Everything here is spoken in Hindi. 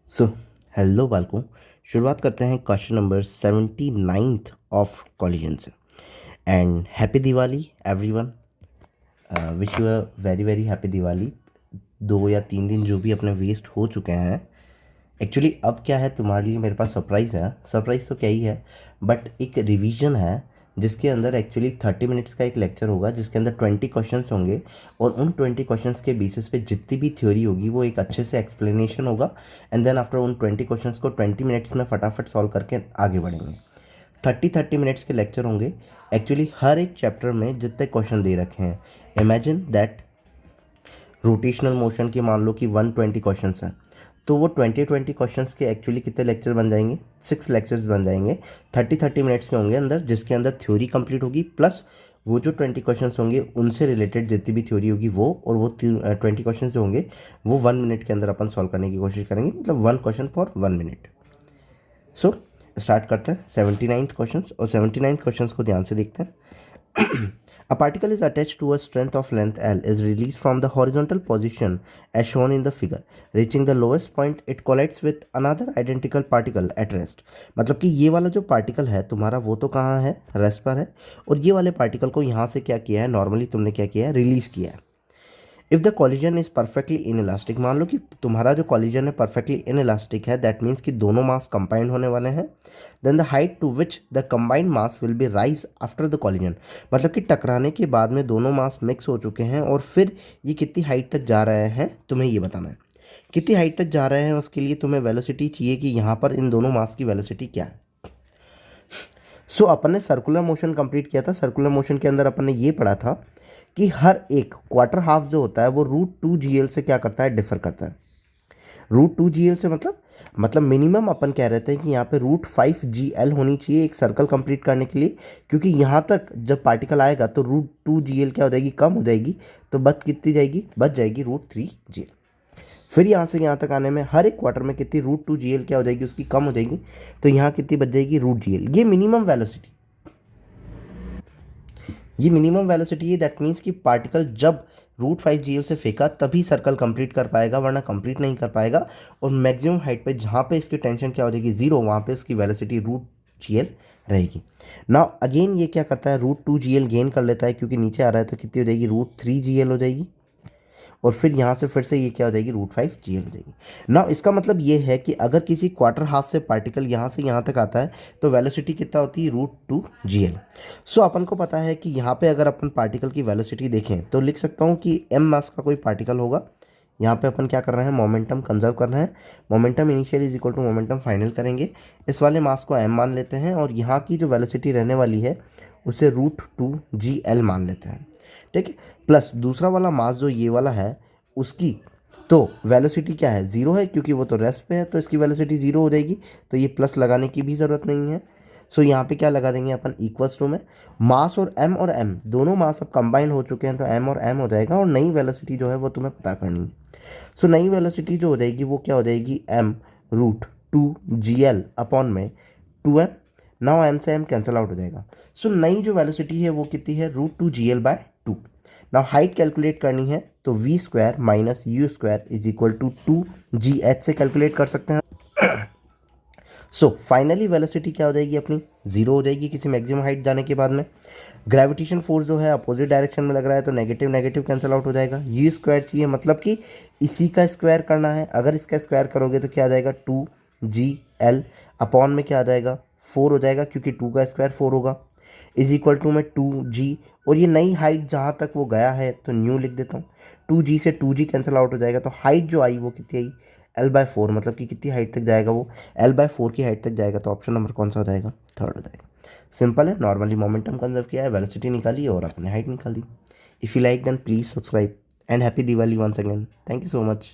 सो हेलो बालकों, शुरुआत करते हैं question number 79th of collision से। And happy Diwali everyone, wish you a very very happy Diwali. 2 या 3 दिन जो भी अपने वेस्ट हो चुके हैं, एक्चुअली अब क्या है, तुम्हारे लिए मेरे पास सरप्राइज़ है। सरप्राइज़ तो क्या ही है, बट एक रिवीजन है जिसके अंदर एक्चुअली 30 मिनट्स का एक लेक्चर होगा जिसके अंदर 20 क्वेश्चंस होंगे। और उन 20 क्वेश्चंस के बेसिस पे जितनी भी थ्योरी होगी वो एक अच्छे से एक्सप्लेनेशन होगा। एंड देन आफ्टर उन 20 क्वेश्चंस को 20 मिनट्स में फटाफट सॉल्व करके आगे बढ़ेंगे। 30 मिनट्स के लेक्चर होंगे। एक्चुअली हर एक चैप्टर में जितने क्वेश्चन दे रखे हैं, इमेजिन दैट रोटेशनल मोशन की मान लो कि 120 क्वेश्चंस हैं, तो वो 20 क्वेश्चंस के एक्चुअली कितने लेक्चर बन जाएंगे, 6 लेक्चर्स बन जाएंगे। 30 मिनट्स के होंगे अंदर, जिसके अंदर थ्योरी कंप्लीट होगी प्लस वो जो 20 क्वेश्चंस होंगे उनसे रिलेटेड जितनी भी थ्योरी होगी वो, और वो 20 क्वेश्चंस जो होंगे वो 1 मिनट के अंदर अपन सॉल्व करने की कोशिश करेंगे, मतलब 1 question for 1 minute. So start करते हैं 79th क्वेश्चंस, और 79th क्वेश्चंस को ध्यान से देखते हैं। A particle is attached to a strength of length L is released from the horizontal position as shown in the figure. Reaching the lowest point, it collides with another identical particle at rest. मतलब कि ये वाला जो पार्टिकल है तुम्हारा वो तो कहाँ है, रेस्ट पर है, और ये वाले पार्टिकल को यहाँ से क्या किया है, नॉर्मली तुमने क्या किया है, रिलीज़ किया है। If the collision is perfectly inelastic, मान लो कि तुम्हारा जो कॉलिजन है परफेक्टली इन इलास्टिक है, दैट मीन्स कि दोनों मास कंबाइंड होने वाले हैं। Then the height to which the combined mass will be rise after the collision, मतलब कि टकराने के बाद में दोनों मास मिक्स हो चुके हैं और फिर ये कितनी हाइट तक जा रहे हैं तुम्हें ये बताना है। कितनी हाइट तक जा रहे हैं उसके लिए तुम्हें वेलोसिटी चाहिए कि यहाँ पर इन दोनों मास की वेलोसिटी क्या है। सो अपन ने सर्कुलर मोशन कंप्लीट किया था। सर्कुलर मोशन के अंदर अपन ने ये पढ़ा था कि हर एक क्वार्टर हाफ जो होता है वो √2 GL से क्या करता है, डिफर करता है। √2 GL से मतलब मिनिमम अपन कह रहे थे कि यहाँ पे √5 GL होनी चाहिए एक सर्कल कंप्लीट करने के लिए, क्योंकि यहाँ तक जब पार्टिकल आएगा तो √2 GL क्या हो जाएगी, कम हो जाएगी, तो बच कितनी जाएगी, बच जाएगी √3 GL। फिर यहाँ से यहाँ तक आने में हर एक क्वार्टर में कितनी √2 GL क्या हो जाएगी, उसकी कम हो जाएगी, तो यहाँ कितनी बच जाएगी, √GL। ये मिनिमम वेलोसिटी, ये मिनिमम वेलोसिटी है। दैट मीन्स कि पार्टिकल जब √5 GL से फेंका तभी सर्कल कंप्लीट कर पाएगा, वरना कंप्लीट नहीं कर पाएगा। और मैक्सिमम हाइट पे जहाँ पे इसकी टेंशन क्या हो जाएगी, 0, वहाँ पे उसकी वेलोसिटी √GL रहेगी। नाउ अगेन ये क्या करता है, √2 GL गेन कर लेता है, क्योंकि नीचे आ रहा है तो कितनी हो जाएगी, √3 GL हो जाएगी। और फिर यहाँ से फिर से ये क्या हो जाएगी, √5 GL हो जाएगी। ना इसका मतलब ये है कि अगर किसी क्वार्टर हाफ से पार्टिकल यहाँ से यहाँ तक आता है तो वेलोसिटी कितना होती है, √2 GL। सो अपन को पता है कि यहाँ पे अगर अपन पार्टिकल की वेलोसिटी देखें तो लिख सकता हूँ कि m मास का कोई पार्टिकल होगा। यहाँ पे अपन क्या कर रहे हैं, मोमेंटम कंजर्व कर रहे हैं। Momentum initial is equal to momentum final करेंगे। इस वाले मास को m मान लेते हैं और यहाँ की जो वेलोसिटी रहने वाली है उसे √2 GL मान लेते हैं, ठीक है। प्लस दूसरा वाला मास जो ये वाला है उसकी तो वेलोसिटी क्या है, 0 है, क्योंकि वो तो रेस्ट पे है, तो इसकी वेलोसिटी 0 हो जाएगी, तो ये प्लस लगाने की भी ज़रूरत नहीं है। सो यहाँ पे क्या लगा देंगे अपन, इक्वल्स टू में मास और m दोनों मास अब कंबाइन हो चुके हैं, तो m और m हो जाएगा, और नई वेलोसिटी जो है वो तुम्हें पता करनी है। सो नई वेलोसिटी जो हो जाएगी वो क्या हो जाएगी, m√2 GL अपॉन में 2m। नाउ m से m कैंसिल आउट हो जाएगा। सो नई जो वेलोसिटी है वो कितनी है, √2 GL/2। नाउ हाइट कैलकुलेट करनी है तो v² - u² is equal to 2gh से कैलकुलेट कर सकते हैं। सो फाइनली वेलोसिटी क्या हो जाएगी अपनी, 0 हो जाएगी किसी मैक्सिमम हाइट जाने के बाद में। ग्रेविटेशन फोर्स जो है अपोजिट डायरेक्शन में लग रहा है, तो नेगेटिव नेगेटिव कैंसिल आउट हो जाएगा। u² चाहिए, मतलब कि इसी का स्क्वायर करना है। अगर इसका स्क्वायर करोगे तो क्या आ जाएगा, 2gl अपॉन में क्या आ जाएगा, 4 हो जाएगा, क्योंकि 2 का स्क्वायर 4 होगा, इज इक्वल टू में 2g। और ये नई हाइट जहाँ तक वो गया है तो न्यू लिख देता हूँ। 2g से 2g कैंसिल आउट हो जाएगा, तो हाइट जो आई वो कितनी आई, L/4, मतलब कि कितनी हाइट तक जाएगा वो, L/4 की हाइट तक जाएगा, तो ऑप्शन नंबर कौन सा हो जाएगा, 3rd हो जाएगा। सिंपल है, नॉर्मली मोमेंटम कंजर्व किया है, वेलोसिटी निकाली और अपने हाइट निकाली। If you like then please subscribe and happy Diwali once again. Thank you so much.